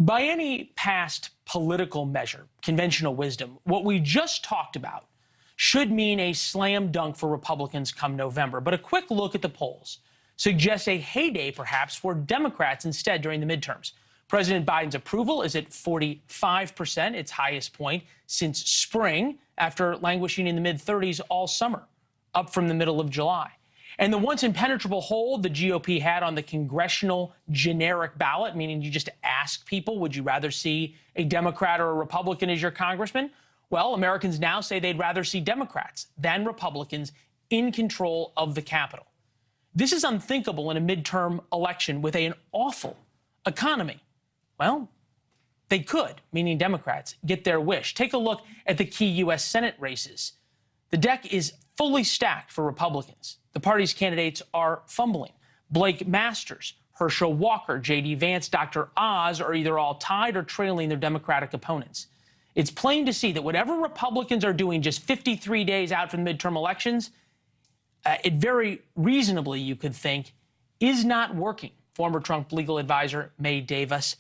By any past political measure, conventional wisdom, what we just talked about should mean a slam dunk for Republicans come November. But a quick look at the polls suggests a heyday, perhaps, for Democrats instead during the midterms. President Biden's approval is at 45%, its highest point since spring, after languishing in the mid-30s all summer, up from the middle of July. And the once impenetrable hold the GOP had on the congressional generic ballot, meaning you just ask people, would you rather see a Democrat or a Republican as your congressman? Well, Americans now say they'd rather see Democrats than Republicans in control of the Capitol. This is unthinkable in a midterm election with an awful economy. Well, they could, meaning Democrats, get their wish. Take a look at the key U.S. Senate races. The deck is fully stacked for Republicans. The party's candidates are fumbling. Blake Masters, Herschel Walker, J.D. Vance, Dr. Oz are either all tied or trailing their Democratic opponents. It's plain to see that whatever Republicans are doing just 53 days out from the midterm elections, it very reasonably, you could think, is not working. Former Trump legal advisor Mae Davis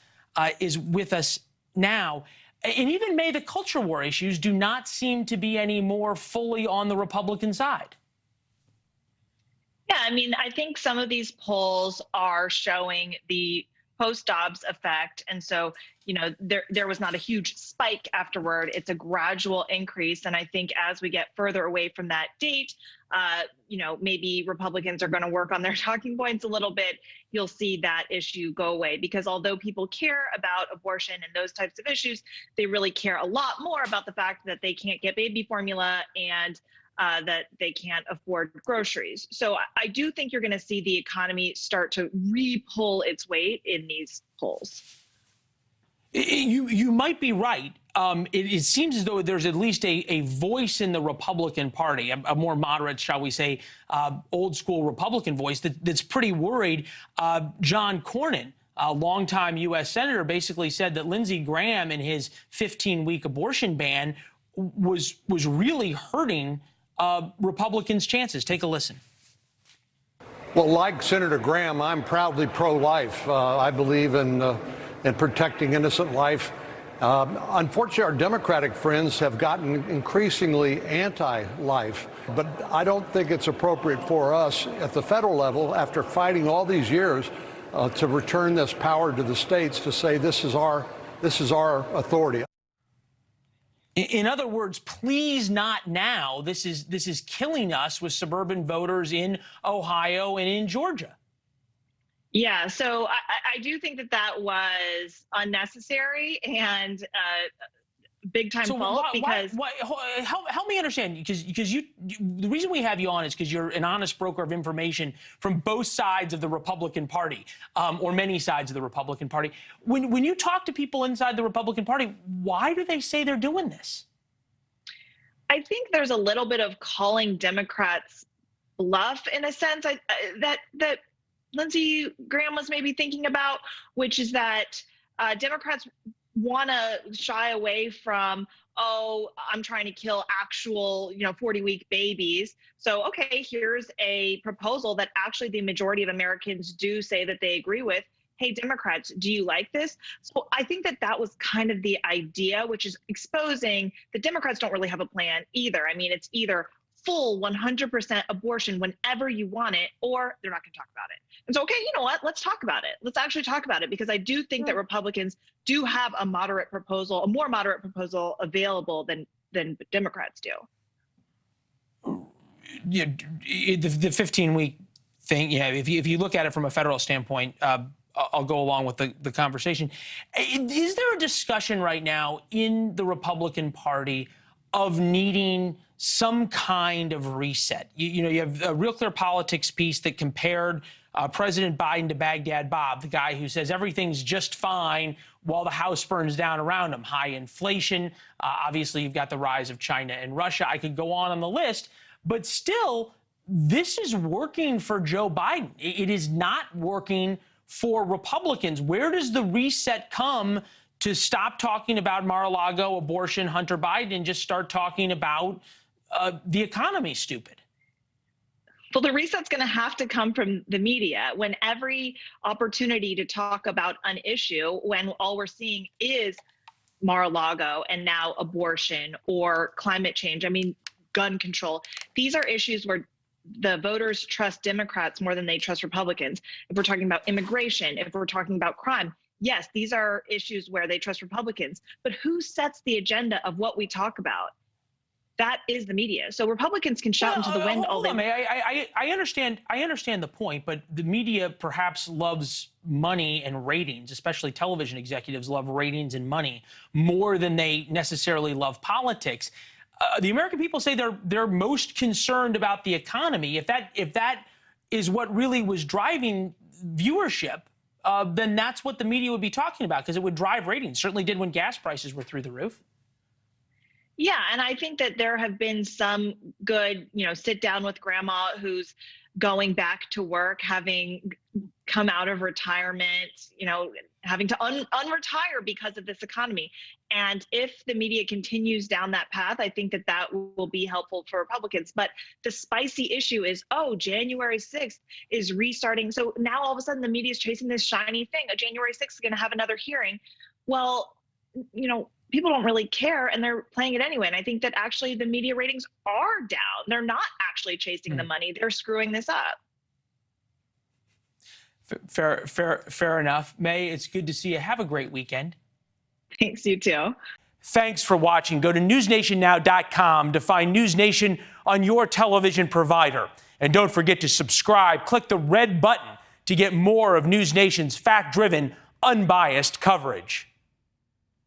is with us now. And even May, the culture war issues do not seem to be any more fully on the Republican side. Yeah, I mean, I think some of these polls are showing the post-Dobbs effect. And so, you know, there was not a huge spike afterward. It's a gradual increase. And I think as we get further away from that date, you know, maybe Republicans are going to work on their talking points a little bit. You'll see that issue go away, because although people care about abortion and those types of issues, they really care a lot more about the fact that they can't get baby formula and that they can't afford groceries. So I do think you're going to see the economy start to re-pull its weight in these polls. You might be right. It seems as though there's at least a voice in the Republican Party, a more moderate, shall we say, old school Republican voice that's pretty worried. John Cornyn, a longtime U.S. senator, basically said that Lindsey Graham and his 15-week abortion ban was really hurting Republicans' chances. Take a listen. Well, like Senator Graham, I'm proudly pro-life. I believe in protecting innocent life. Unfortunately, our Democratic friends have gotten increasingly anti-life, but I don't think it's appropriate for us at the federal level, after fighting all these years, to return this power to the states to say this is our authority. In other words, please not now. This is killing us with suburban voters in Ohio and in Georgia. Yeah, so I do think that was unnecessary and big time fault. Because help me understand, because the reason we have you on is because you're an honest broker of information from both sides of the Republican Party, or many sides of the Republican Party. When you talk to people inside the Republican Party, why do they say they're doing this? I think there's a little bit of calling Democrats bluff in a sense that Lindsey Graham was maybe thinking about, which is that Democrats want to shy away from, oh, I'm trying to kill actual, 40-week babies. So, okay, here's a proposal that actually the majority of Americans do say that they agree with. Hey, Democrats, do you like this? So I think that was kind of the idea, which is exposing the Democrats don't really have a plan either. I mean, it's either full 100% abortion whenever you want it, or they're not going to talk about it. And so, okay, you know what? Let's talk about it. Let's actually talk about it, because I do think that Republicans do have a more moderate proposal available than Democrats do. Yeah, the 15-week thing, yeah, if you look at it from a federal standpoint, I'll go along with the conversation. Is there a discussion right now in the Republican Party of needing some kind of reset? You have a Real Clear Politics piece that compared President Biden to Baghdad Bob, the guy who says everything's just fine while the house burns down around him. High inflation. Obviously, you've got the rise of China and Russia. I could go on the list, but still, this is working for Joe Biden. It is not working for Republicans. Where does the reset come to stop talking about Mar-a-Lago, abortion, Hunter Biden, and just start talking about the economy, stupid? Well, the reset's going to have to come from the media when every opportunity to talk about an issue, when all we're seeing is Mar-a-Lago and now abortion or climate change. I mean, gun control. These are issues where the voters trust Democrats more than they trust Republicans. If we're talking about immigration, if we're talking about crime, yes, these are issues where they trust Republicans. But who sets the agenda of what we talk about? That is the media. So Republicans can shout into the wind all day. I understand the point, but the media perhaps loves money and ratings, especially television executives love ratings and money more than they necessarily love politics. The American people say they're most concerned about the economy. If that is what really was driving viewership, then that's what the media would be talking about, because it would drive ratings. Certainly did when gas prices were through the roof. Yeah, and I think that there have been some good, sit down with grandma who's going back to work, having come out of retirement, having to unretire because of this economy. And if the media continues down that path, I think that will be helpful for Republicans. But the spicy issue is, January 6th is restarting. So now all of a sudden the media is chasing this shiny thing. January 6th is going to have another hearing. Well, people don't really care, and they're playing it anyway. And I think that actually the media ratings are down. They're not actually chasing the money. They're screwing this up. Fair enough. May, it's good to see you. Have a great weekend. Thanks, you too. Thanks for watching. Go to newsnationnow.com to find NewsNation on your television provider. And don't forget to subscribe. Click the red button to get more of NewsNation's fact-driven, unbiased coverage.